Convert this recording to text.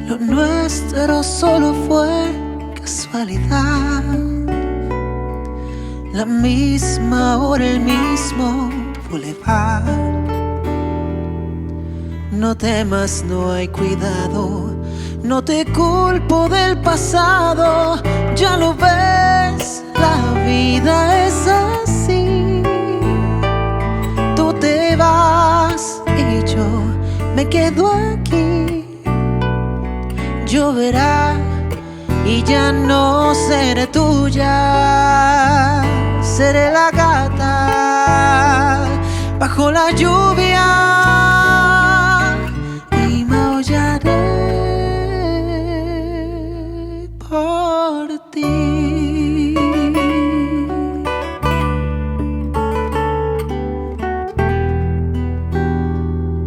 Lo nuestro solo fue casualidad. La misma hora, el mismo bulevar. No temas, no hay cuidado. No te culpo del pasado. Ya lo ves, la vida es así. Tú te vas y yo me quedo aquí. Lloverá y ya no seré tuya. Seré la gata bajo la lluvia.